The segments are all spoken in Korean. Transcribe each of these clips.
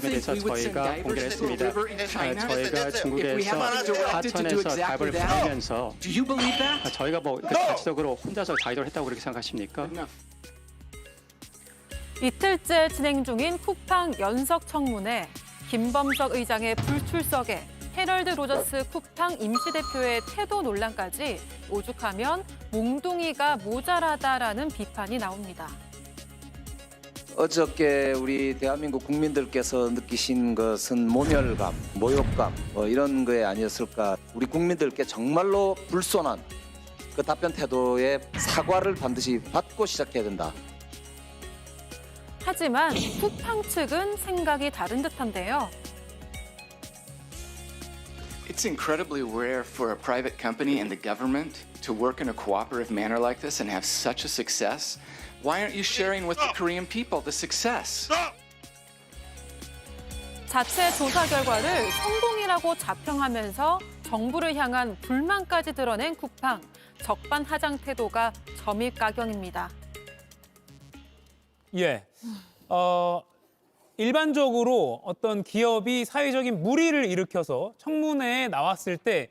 대해서 저희가 공개를 했습니다. 저희가 중국에서 하천에서 답을 보내면서 저희가 뭐 자체적으로 혼자서 자위도를 했다고 그렇게 생각하십니까? 이틀째 진행 중인 쿠팡 연석 청문회, 김범석 의장의 불출석에 헤럴드 로저스 쿠팡 임시대표의 태도 논란까지 오죽하면 몽둥이가 모자라다라는 비판이 나옵니다. 어저께 우리 대한민국 국민들께서 느끼신 것은 모멸감, 모욕감 이런 거에 아니었을까. 우리 국민들께 정말로 불손한 그 답변 태도에 사과를 반드시 받고 시작해야 된다. 하지만 쿠팡 측은 생각이 다른 듯한데요. It's incredibly rare for a private company and the government to work in a cooperative manner like this and have such a success. Why aren't you sharing with the Korean people the success? 자체 조사 결과를 성공이라고 자평하면서 정부를 향한 불만까지 드러낸 쿠팡. 적반하장 태도가 점입가경입니다. 예. 일반적으로 어떤 기업이 사회적인 물의를 일으켜서 청문회에 나왔을 때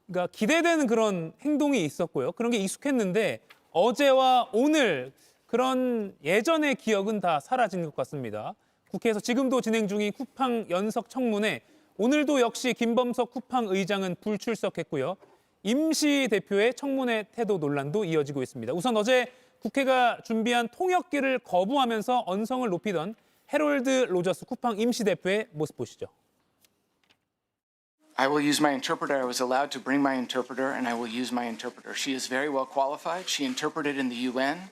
그러니까 기대되는 그런 행동이 있었고요. 그런 게 익숙했는데 어제와 오늘 그런 예전의 기억은 다 사라진 것 같습니다. 국회에서 지금도 진행 중인 쿠팡 연석 청문회, 오늘도 역시 김범석 쿠팡 의장은 불출석했고요. 임시 대표의 청문회 태도 논란도 이어지고 있습니다. 우선 어제 국회가 준비한 통역기를 거부하면서 언성을 높이던 헤럴드 로저스 쿠팡 임시 대표의 모습 보시죠. I will use my interpreter. I was allowed to bring my interpreter, and I will use my interpreter. She is very well qualified. She interpreted in the UN,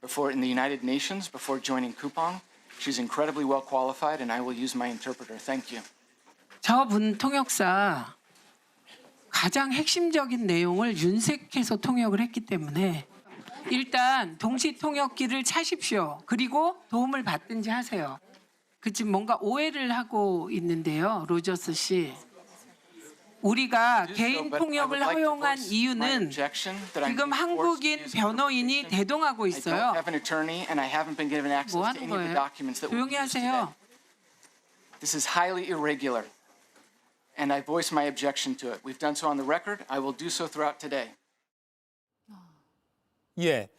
in the United Nations, before joining Coupang. She's incredibly well qualified, and I will use my interpreter. Thank you. 저분 통역사 가장 핵심적인 내용을 윤색해서 통역을 했기 때문에 일단 동시 통역기를 차십시오. 그리고 도움을 받든지 하세요. 그 지금 뭔가 오해를 하고 있는데요, 로저스 씨. 우리가 개인 통역을 허용한 이유는 지금 한국인 변호인이 대동하고 있어요. 뭐 하는 거예요? 조용히 하세요. This is highly irregular, and I voice my objection to it. We've done so on the record. I will do so throughout today. 예.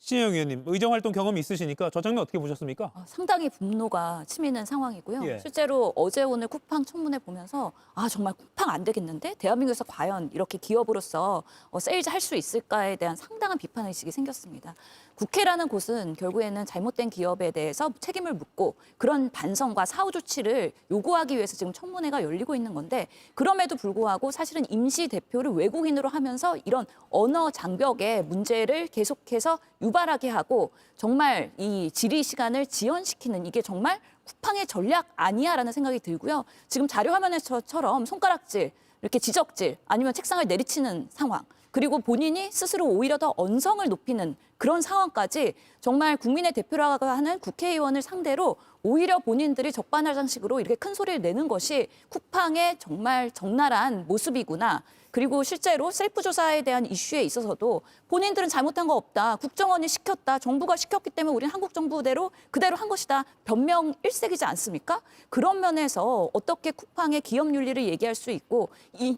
신혜영 의원님, 의정활동 경험이 있으시니까 저 장면 어떻게 보셨습니까? 상당히 분노가 치미는 상황이고요. 예. 실제로 어제 오늘 쿠팡 청문회 보면서 정말 쿠팡 안 되겠는데? 대한민국에서 과연 이렇게 기업으로서 세일즈 할 수 있을까에 대한 상당한 비판의식이 생겼습니다. 국회라는 곳은 결국에는 잘못된 기업에 대해서 책임을 묻고 그런 반성과 사후 조치를 요구하기 위해서 지금 청문회가 열리고 있는 건데 그럼에도 불구하고 사실은 임시 대표를 외국인으로 하면서 이런 언어 장벽의 문제를 계속해서 유발하게 하고 정말 이 질의 시간을 지연시키는 이게 정말 쿠팡의 전략 아니야라는 생각이 들고요. 지금 자료 화면에서처럼 손가락질, 이렇게 지적질 아니면 책상을 내리치는 상황 그리고 본인이 스스로 오히려 더 언성을 높이는 그런 상황까지 정말 국민의 대표라고 하는 국회의원을 상대로 오히려 본인들이 적반하장식으로 이렇게 큰 소리를 내는 것이 쿠팡의 정말 적나라한 모습이구나. 그리고 실제로 셀프 조사에 대한 이슈에 있어서도 본인들은 잘못한 거 없다. 국정원이 시켰다. 정부가 시켰기 때문에 우리는 한국 정부대로 그대로 한 것이다. 변명 일색이지 않습니까? 그런 면에서 어떻게 쿠팡의 기업 윤리를 얘기할 수 있고 이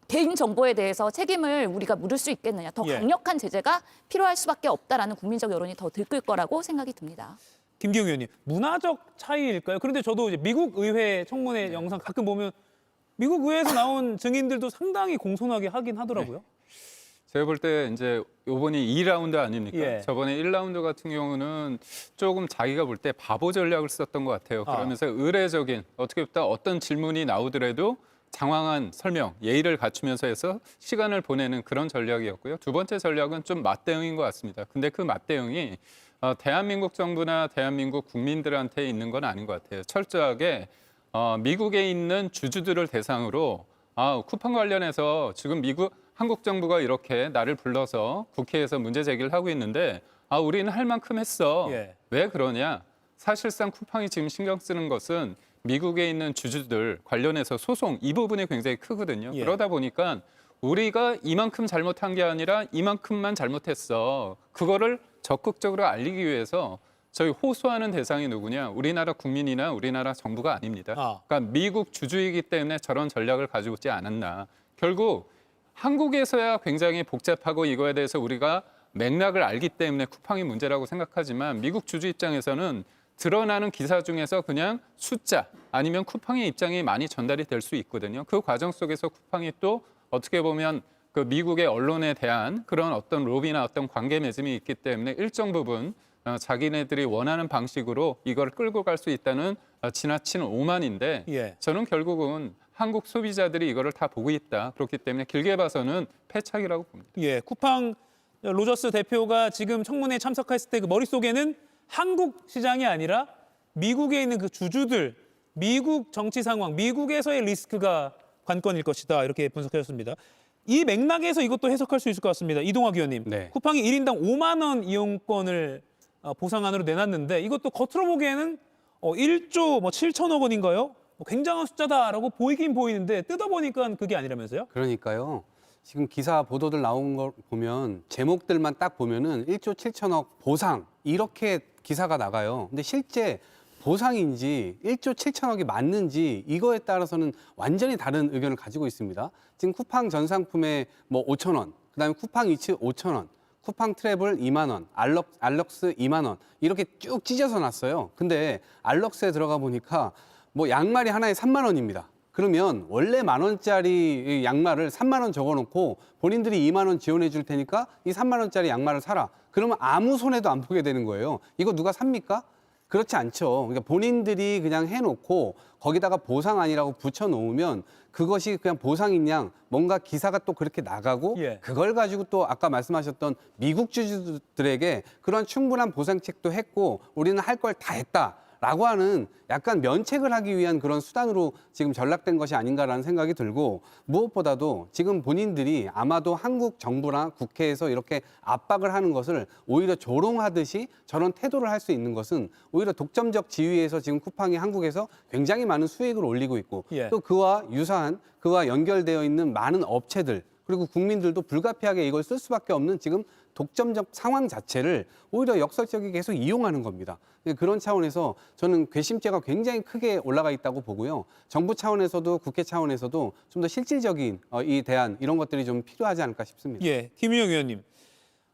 개인 정보에 대해서 책임을 우리가 물을 수 있겠느냐. 더 강력한 제재가 필요할 수밖에 없다라는 국민적 여론이 더 들끓 거라고 생각이 듭니다. 김기웅 의원님, 문화적 차이일까요? 그런데 저도 이제 미국 의회 청문회 영상 가끔 보면 미국 의회에서 나온 증인들도 상당히 공손하게 하긴 하더라고요. 제가 볼 때 이제 요번이 2라운드 아닙니까? 예. 저번에 1라운드 같은 경우는 조금 자기가 볼 때 바보 전략을 썼던 것 같아요. 그러면서 의례적인 어떻게 보다 어떤 질문이 나오더라도 장황한 설명, 예의를 갖추면서 해서 시간을 보내는 그런 전략이었고요. 두 번째 전략은 좀 맞대응인 것 같습니다. 근데 그 맞대응이 대한민국 정부나 대한민국 국민들한테 있는 건 아닌 것 같아요. 철저하게 미국에 있는 주주들을 대상으로 쿠팡 관련해서 지금 한국 정부가 이렇게 나를 불러서 국회에서 문제 제기를 하고 있는데 우리는 할 만큼 했어. 예. 왜 그러냐? 사실상 쿠팡이 지금 신경 쓰는 것은 미국에 있는 주주들 관련해서 소송 이 부분이 굉장히 크거든요. 예. 그러다 보니까 우리가 이만큼 잘못한 게 아니라 이만큼만 잘못했어. 그거를 적극적으로 알리기 위해서 저희 호소하는 대상이 누구냐? 우리나라 국민이나 우리나라 정부가 아닙니다. 그러니까 미국 주주이기 때문에 저런 전략을 가지고 있지 않았나. 결국 한국에서야 굉장히 복잡하고 이거에 대해서 우리가 맥락을 알기 때문에 쿠팡이 문제라고 생각하지만 미국 주주 입장에서는 드러나는 기사 중에서 그냥 숫자 아니면 쿠팡의 입장이 많이 전달이 될 수 있거든요. 그 과정 속에서 쿠팡이 또 어떻게 보면 그 미국의 언론에 대한 그런 어떤 로비나 어떤 관계 맺음이 있기 때문에 일정 부분 자기네들이 원하는 방식으로 이걸 끌고 갈 수 있다는 지나친 오만인데 예. 저는 결국은 한국 소비자들이 이거를 다 보고 있다. 그렇기 때문에 길게 봐서는 패착이라고 봅니다. 예, 쿠팡 로저스 대표가 지금 청문회에 참석했을 때 그 머릿속에는 한국 시장이 아니라 미국에 있는 그 주주들, 미국 정치 상황, 미국에서의 리스크가 관건일 것이다. 이렇게 분석하셨습니다. 이 맥락에서 이것도 해석할 수 있을 것 같습니다. 이동학 의원님. 네. 쿠팡이 1인당 5만 원 이용권을 보상안으로 내놨는데 이것도 겉으로 보기에는 1조 7천억 원인가요? 굉장한 숫자다라고 보이긴 보이는데 뜯어보니까 그게 아니라면서요? 그러니까요. 지금 기사 보도들 나온 걸 보면 제목들만 딱 보면은 1조 7천억 보상 이렇게 기사가 나가요. 근데 실제 보상인지 1조 7천억이 맞는지 이거에 따라서는 완전히 다른 의견을 가지고 있습니다. 지금 쿠팡 전 상품에 5천 원, 그다음에 쿠팡 이츠 5천 원, 쿠팡 트래블 2만 원, 알럭스 2만 원 이렇게 쭉 찢어서 놨어요. 근데 알럭스에 들어가 보니까 양말이 하나에 3만 원입니다. 그러면 원래 1만 원짜리 양말을 3만 원 적어놓고 본인들이 2만 원 지원해 줄 테니까 이 3만 원짜리 양말을 사라. 그러면 아무 손해도 안 보게 되는 거예요. 이거 누가 삽니까? 그렇지 않죠. 그러니까 본인들이 그냥 해놓고 거기다가 보상안이라고 붙여놓으면 그것이 그냥 보상인 양 뭔가 기사가 또 그렇게 나가고 예. 그걸 가지고 또 아까 말씀하셨던 미국 주주들에게 그런 충분한 보상책도 했고 우리는 할 걸 다 했다. 라고 하는 약간 면책을 하기 위한 그런 수단으로 지금 전락된 것이 아닌가라는 생각이 들고 무엇보다도 지금 본인들이 아마도 한국 정부나 국회에서 이렇게 압박을 하는 것을 오히려 조롱하듯이 저런 태도를 할 수 있는 것은 오히려 독점적 지위에서 지금 쿠팡이 한국에서 굉장히 많은 수익을 올리고 있고 예. 또 그와 유사한 그와 연결되어 있는 많은 업체들 그리고 국민들도 불가피하게 이걸 쓸 수밖에 없는 지금 독점적 상황 자체를 오히려 역설적이게 계속 이용하는 겁니다. 그런 차원에서 저는 괘씸죄가 굉장히 크게 올라가 있다고 보고요. 정부 차원에서도 국회 차원에서도 좀 더 실질적인 이 대안 이런 것들이 좀 필요하지 않을까 싶습니다. 예, 김윤영 의원님.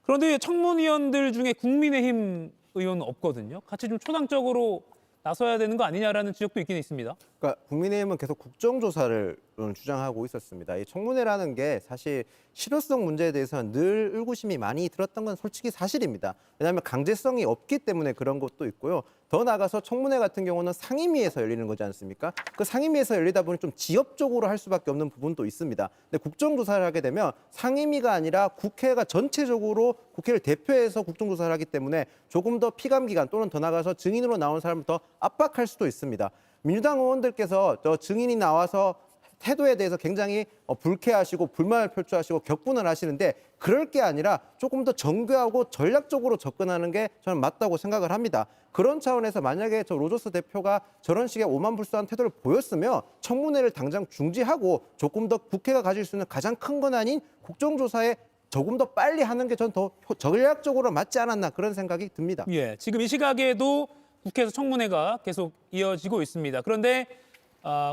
그런데 청문위원들 중에 국민의힘 의원은 없거든요. 같이 좀 초당적으로 나서야 되는 거 아니냐라는 지적도 있긴 있습니다. 그러니까 국민의힘은 계속 국정조사를 주장하고 있었습니다. 이 청문회라는 게 사실 실효성 문제에 대해서는 늘 의구심이 많이 들었던 건 솔직히 사실입니다. 왜냐하면 강제성이 없기 때문에 그런 것도 있고요. 더 나아가서 청문회 같은 경우는 상임위에서 열리는 거지 않습니까? 그 상임위에서 열리다 보니 좀 지엽적으로 할 수밖에 없는 부분도 있습니다. 근데 국정조사를 하게 되면 상임위가 아니라 국회가 전체적으로 국회를 대표해서 국정조사를 하기 때문에 조금 더 피감기관 또는 더 나아가서 증인으로 나온 사람을 더 압박할 수도 있습니다. 민주당 의원들께서 저 증인이 나와서 태도에 대해서 굉장히 불쾌하시고 불만을 표출하시고 격분을 하시는데 그럴 게 아니라 조금 더 정교하고 전략적으로 접근하는 게 저는 맞다고 생각을 합니다. 그런 차원에서 만약에 저 로저스 대표가 저런 식의 오만불수한 태도를 보였으면 청문회를 당장 중지하고 조금 더 국회가 가질 수 있는 가장 큰 건 아닌 국정조사에 조금 더 빨리 하는 게 전 더 전략적으로 맞지 않았나 그런 생각이 듭니다. 예, 지금 이 시각에도 국회에서 청문회가 계속 이어지고 있습니다. 그런데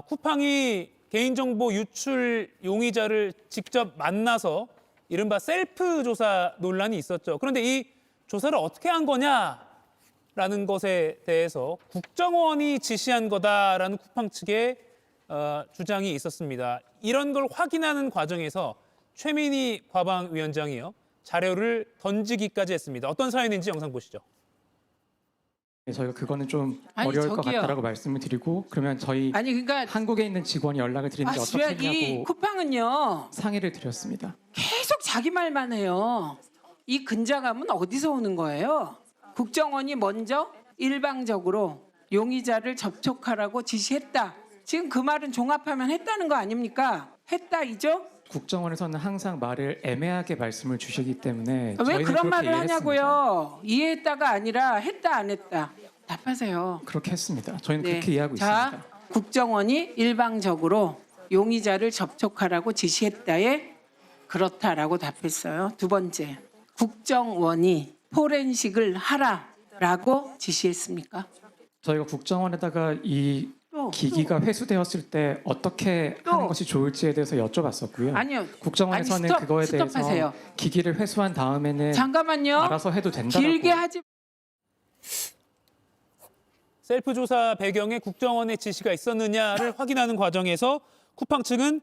쿠팡이 개인정보 유출 용의자를 직접 만나서 이른바 셀프 조사 논란이 있었죠. 그런데 이 조사를 어떻게 한 거냐라는 것에 대해서 국정원이 지시한 거다라는 쿠팡 측의 주장이 있었습니다. 이런 걸 확인하는 과정에서 최민희 과방위원장이요. 자료를 던지기까지 했습니다. 어떤 사연인지 영상 보시죠. 네, 저희가 그거는 좀 아니, 어려울 것 저기요. 같다라고 말씀을 드리고 그러면 저희 그러니까 한국에 있는 직원이 연락을 드리는데 어떻게 이 했냐고 쿠팡은요 상의를 드렸습니다. 계속 자기 말만 해요. 이 근자감은 어디서 오는 거예요? 국정원이 먼저 일방적으로 용의자를 접촉하라고 지시했다. 지금 그 말은 종합하면 했다는 거 아닙니까? 했다이죠? 국정원에서는 항상 말을 애매하게 말씀을 주시기 때문에 왜 저희는 그런 그렇게 말을 이해했습니다. 하냐고요? 이해했다가 아니라 했다 안 했다. 답하세요. 그렇게 했습니다. 저희는 네. 그렇게 이해하고 자, 있습니다. 국정원이 일방적으로 용의자를 접촉하라고 지시했다에 그렇다라고 답했어요. 두 번째, 국정원이 포렌식을 하라. 라고 지시했습니까? 저희가 국정원에다가 이 또, 기기가 회수되었을 때 어떻게 또. 하는 것이 좋을지에 대해서 여쭤봤었고요. 아니요. 국정원에서는 아니, 그거에 스톱하세요. 대해서 기기를 회수한 다음에는 잠깐만요. 알아서 해도 된다고. 길게 하지 셀프 조사 배경에 국정원의 지시가 있었느냐를 확인하는 과정에서 쿠팡 측은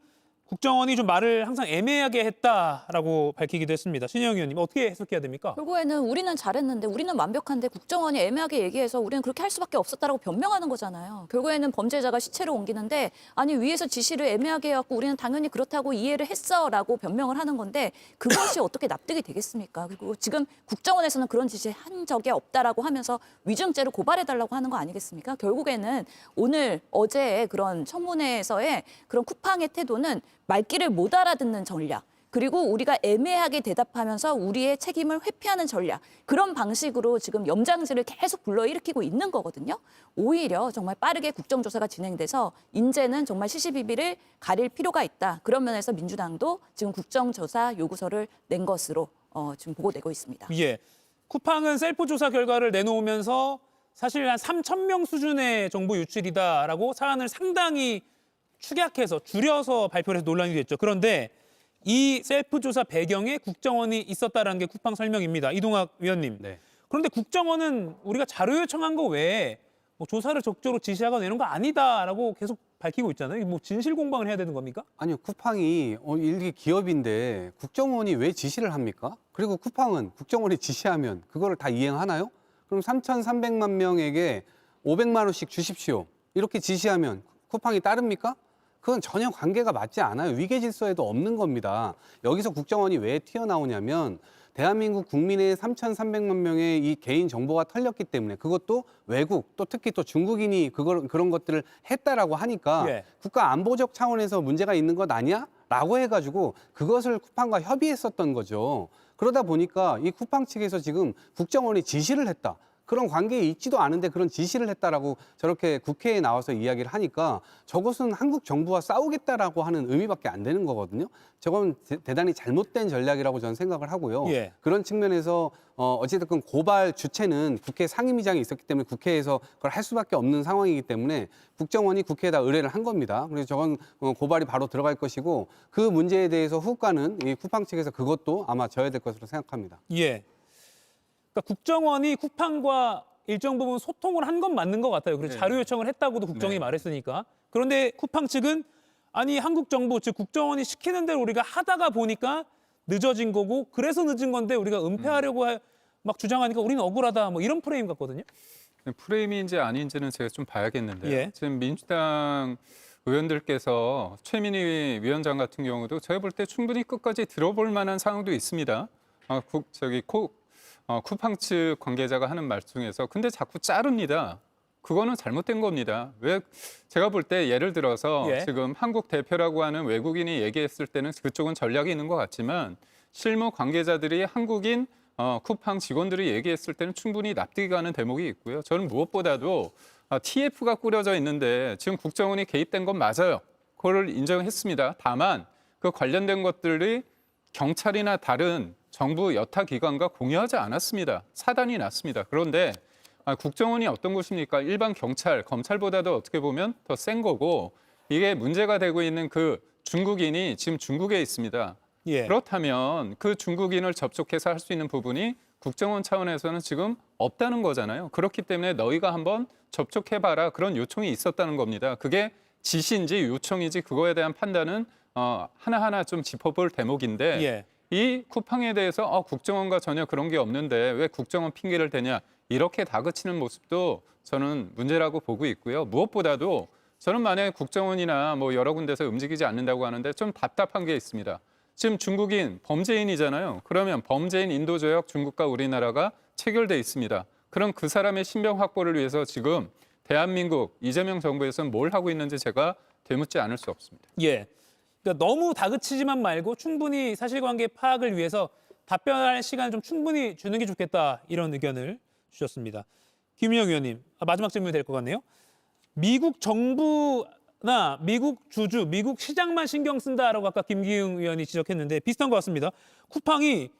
국정원이 좀 말을 항상 애매하게 했다라고 밝히기도 했습니다. 신영 의원님 어떻게 해석해야 됩니까? 결국에는 우리는 잘했는데 우리는 완벽한데 국정원이 애매하게 얘기해서 우리는 그렇게 할 수밖에 없었다라고 변명하는 거잖아요. 결국에는 범죄자가 시체로 옮기는데 아니 위에서 지시를 애매하게 해갖고 우리는 당연히 그렇다고 이해를 했어라고 변명을 하는 건데 그것이 어떻게 납득이 되겠습니까? 그리고 지금 국정원에서는 그런 지시 한 적이 없다라고 하면서 위증죄로 고발해달라고 하는 거 아니겠습니까? 결국에는 오늘 어제의 그런 청문회에서의 그런 쿠팡의 태도는 말귀를 못 알아듣는 전략, 그리고 우리가 애매하게 대답하면서 우리의 책임을 회피하는 전략, 그런 방식으로 지금 염장질을 계속 불러일으키고 있는 거거든요. 오히려 정말 빠르게 국정조사가 진행돼서 이제는 정말 시시비비를 가릴 필요가 있다. 그런 면에서 민주당도 지금 국정조사 요구서를 낸 것으로 지금 보고되고 있습니다. 예, 쿠팡은 셀프 조사 결과를 내놓으면서 사실 한 3,000명 수준의 정보 유출이다라고 사안을 상당히 축약해서 줄여서 발표를 해서 논란이 됐죠. 그런데 이 셀프 조사 배경에 국정원이 있었다라는 게 쿠팡 설명입니다. 이동학 위원님. 네. 그런데 국정원은 우리가 자료 요청한 거 외에 뭐 조사를 적극적으로 지시하거나 이런 거 아니다라고 계속 밝히고 있잖아요. 뭐 진실 공방을 해야 되는 겁니까? 아니요, 쿠팡이 일개 기업인데 국정원이 왜 지시를 합니까? 그리고 쿠팡은 국정원이 지시하면 그거를 다 이행하나요? 그럼 3,300만 명에게 500만 원씩 주십시오. 이렇게 지시하면 쿠팡이 따릅니까? 그건 전혀 관계가 맞지 않아요. 위계 질서에도 없는 겁니다. 여기서 국정원이 왜 튀어나오냐면 대한민국 국민의 3,300만 명의 이 개인 정보가 털렸기 때문에 그것도 외국 또 특히 또 중국인이 그런 것들을 했다라고 하니까 예. 국가 안보적 차원에서 문제가 있는 것 아니야? 라고 해가지고 그것을 쿠팡과 협의했었던 거죠. 그러다 보니까 이 쿠팡 측에서 지금 국정원이 지시를 했다. 그런 관계에 있지도 않은데 그런 지시를 했다라고 저렇게 국회에 나와서 이야기를 하니까 저것은 한국 정부와 싸우겠다라고 하는 의미밖에 안 되는 거거든요. 저건 대단히 잘못된 전략이라고 저는 생각을 하고요. 예. 그런 측면에서 어찌됐든 고발 주체는 국회 상임위장이 있었기 때문에 국회에서 그걸 할 수밖에 없는 상황이기 때문에 국정원이 국회에다 의뢰를 한 겁니다. 그래서 저건 고발이 바로 들어갈 것이고 그 문제에 대해서 후과는 이 쿠팡 측에서 그것도 아마 져야 될 것으로 생각합니다. 예. 그러니까 국정원이 쿠팡과 일정 부분 소통을 한 건 맞는 것 같아요. 그래서 네. 자료 요청을 했다고도 국정이 네. 말했으니까. 그런데 쿠팡 측은 아니 한국 정부 즉 국정원이 시키는 대로 우리가 하다가 보니까 늦어진 거고 그래서 늦은 건데 우리가 은폐하려고 막 주장하니까 우리는 억울하다 뭐 이런 프레임 같거든요. 프레임인지 아닌지는 제가 좀 봐야겠는데요. 예. 지금 민주당 의원들께서 최민희 위원장 같은 경우도 제가 볼 때 충분히 끝까지 들어볼 만한 상황도 있습니다. 쿠팡 측 관계자가 하는 말 중에서 근데 자꾸 자릅니다. 그거는 잘못된 겁니다. 왜 제가 볼 때 예를 들어서 예. 지금 한국 대표라고 하는 외국인이 얘기했을 때는 그쪽은 전략이 있는 것 같지만 실무 관계자들이 한국인 쿠팡 직원들이 얘기했을 때는 충분히 납득이 가는 대목이 있고요. 저는 무엇보다도 TF가 꾸려져 있는데 지금 국정원이 개입된 건 맞아요. 그걸 인정했습니다. 다만 그 관련된 것들이 경찰이나 다른 정부 여타 기관과 공유하지 않았습니다. 사단이 났습니다. 그런데 국정원이 어떤 곳입니까? 일반 경찰, 검찰보다도 어떻게 보면 더 센 거고 이게 문제가 되고 있는 그 중국인이 지금 중국에 있습니다. 예. 그렇다면 그 중국인을 접촉해서 할 수 있는 부분이 국정원 차원에서는 지금 없다는 거잖아요. 그렇기 때문에 너희가 한번 접촉해봐라 그런 요청이 있었다는 겁니다. 그게 지시인지 요청인지 그거에 대한 판단은 하나하나 좀 짚어볼 대목인데 예. 이 쿠팡에 대해서 국정원과 전혀 그런 게 없는데 왜 국정원 핑계를 대냐 이렇게 다그치는 모습도 저는 문제라고 보고 있고요. 무엇보다도 저는 만약에 국정원이나 뭐 여러 군데서 움직이지 않는다고 하는데 좀 답답한 게 있습니다. 지금 중국인 범죄인이잖아요. 그러면 범죄인 인도조약 중국과 우리나라가 체결돼 있습니다. 그럼 그 사람의 신병 확보를 위해서 지금 대한민국 이재명 정부에서는 뭘 하고 있는지 제가 되묻지 않을 수 없습니다. 예. 그러니까 너무 다그치지만 말고 충분히 사실관계 파악을 위해서 답변할 시간을 좀 충분히 주는 게 좋겠다 이런 의견을 주셨습니다. 김윤영 의원님, 마지막 질문이 될 것 같네요. 미국 정부나 미국 주주, 미국 시장만 신경 쓴다라고 아까 김기웅 의원이 지적했는데 비슷한 것 같습니다. 쿠팡이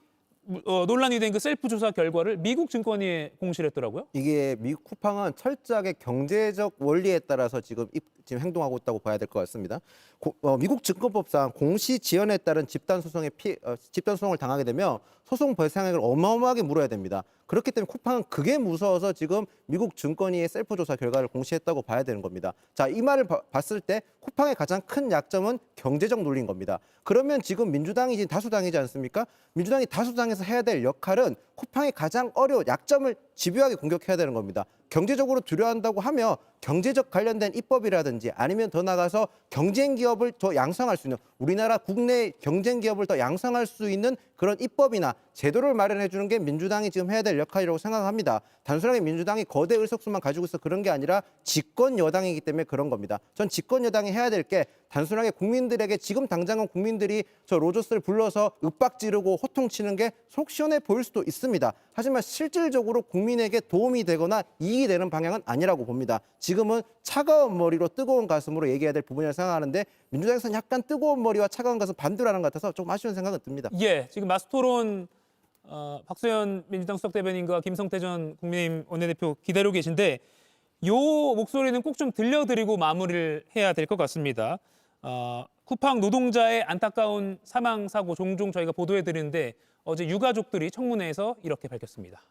논란이 된 그 셀프 조사 결과를 미국 증권위에 공시를 했더라고요. 이게 미국 쿠팡은 철저하게 경제적 원리에 따라서 지금 행동하고 있다고 봐야 될 것 같습니다. 미국 증권법상 공시 지연에 따른 집단 소송을 당하게 되면 소송 배상액을 어마어마하게 물어야 됩니다. 그렇기 때문에 쿠팡은 그게 무서워서 지금 미국 증권위의 셀프 조사 결과를 공시했다고 봐야 되는 겁니다. 자, 이 말을 봤을 때 쿠팡의 가장 큰 약점은 경제적 논리인 겁니다. 그러면 지금 민주당이 지금 다수당이지 않습니까? 민주당이 다수당에서 해야 될 역할은 쿠팡의 가장 약점을 집요하게 공격해야 되는 겁니다. 경제적으로 두려워한다고 하면 경제적 관련된 입법이라든지 아니면 더 나가서 경쟁 기업을 더 양성할 수 있는, 우리나라 국내 경쟁 기업을 더 양성할 수 있는 그런 입법이나 제도를 마련해 주는 게 민주당이 지금 해야 될 역할이라고 생각합니다. 단순하게 민주당이 거대 의석수만 가지고 있어 그런 게 아니라 집권 여당이기 때문에 그런 겁니다. 전 집권 여당이 해야 될 게 단순하게 국민들에게 지금 당장은 국민들이 저 로저스를 불러서 윽박 지르고 호통치는 게 속 시원해 보일 수도 있습니다. 하지만 실질적으로 국민에게 도움이 되거나 이익이 되는 방향은 아니라고 봅니다. 지금은 차가운 머리로 뜨거운 가슴으로 얘기해야 될 부분이라고 생각하는데 민주당에서는 약간 뜨거운 머리와 차가운 가슴 반대로 하는 것 같아서 조금 아쉬운 생각은 듭니다. 예, 지금 마스토론 박소연 민주당 수석 대변인과 김성태 전 국민의힘 원내대표 기다리고 계신데 요 목소리는 꼭 좀 들려드리고 마무리를 해야 될 것 같습니다. 쿠팡 노동자의 안타까운 사망 사고 종종 저희가 보도해드리는데 어제 유가족들이 청문회에서 이렇게 밝혔습니다.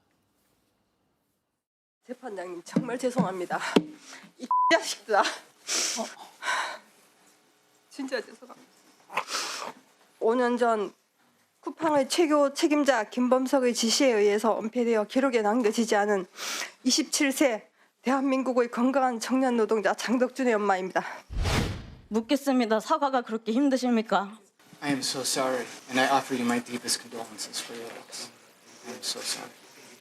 재판장님 정말 죄송합니다. 이 자식들아. 진짜 죄송합니다. 5년 전 쿠팡의 최고 책임자 김범석의 지시에 의해서 은폐되어 기록에 남겨지지 않은 27세 대한민국의 건강한 청년 노동자 장덕준의 엄마입니다. 묻겠습니다. 사과가 그렇게 힘드십니까? I am so sorry, and I offer you my deepest condolences for your loss. I am so sorry.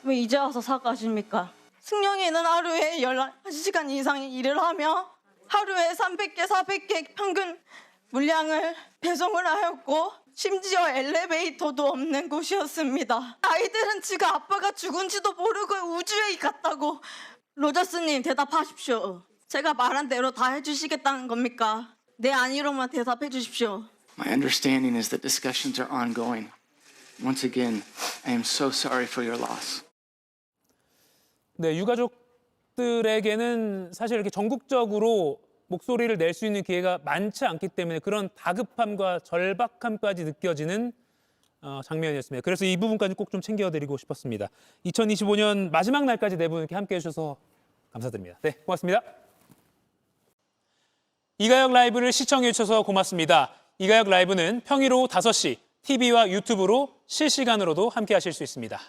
왜 이제 와서 사과하십니까? 승용이는 하루에 11시간 이상 일을 하며 하루에 300개, 400개 평균 물량을 배송을 하였고 심지어 엘리베이터도 없는 곳이었습니다. 아이들은 지가 아빠가 죽은지도 모르고 우주에 갔다고. 로저스님 대답하십시오. 제가 말한 대로 다 해주시겠다는 겁니까? 네, 아니로만 대답해 주십시오. My understanding is that discussions are ongoing. Once again, I am so sorry for your loss. 네, 유가족들에게는 사실 이렇게 전국적으로 목소리를 낼 수 있는 기회가 많지 않기 때문에 그런 다급함과 절박함까지 느껴지는 장면이었습니다. 그래서 이 부분까지 꼭 좀 챙겨드리고 싶었습니다. 2025년 마지막 날까지 네 분 이렇게 함께해 주셔서 감사드립니다. 네, 고맙습니다. 이가혁 라이브를 시청해 주셔서 고맙습니다. 이가혁 라이브는 평일 오후 5시 TV와 유튜브로 실시간으로도 함께하실 수 있습니다.